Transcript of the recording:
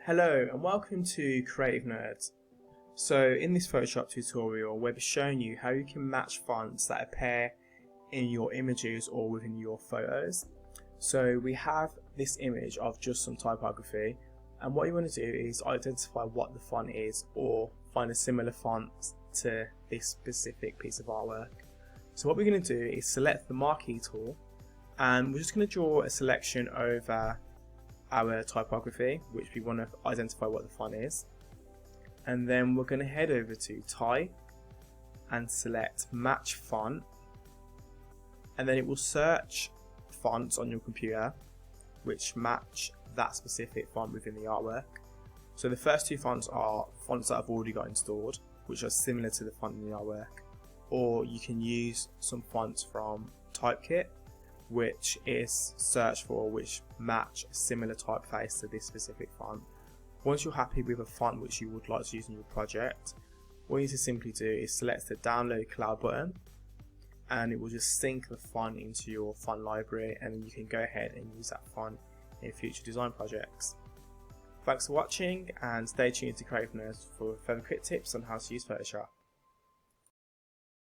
Hello and welcome to Creative Nerds. So in this Photoshop tutorial we'll be showing you how you can match fonts that appear in your images or within your photos. So we have this image of just some typography, and what you want to do is identify what the font is or find a similar font to this specific piece of artwork. So what we're going to do is select the marquee tool, and we're just going to draw a selection over our typography, which we want to identify what the font is. And then we're going to head over to type and select match font, and then it will search fonts on your computer which match that specific font within the artwork. So the first two fonts are fonts that I've already got installed, which are similar to the font in the artwork, or you can use some fonts from Typekit, which is search for which match a similar typeface to this specific font. Once you're happy with a font which you would like to use in your project, what you need to simply do is select the download cloud button, and it will just sync the font into your font library, and then you can go ahead and use that font in future design projects. Thanks for watching, and stay tuned to Creative Nerds for further quick tips on how to use Photoshop.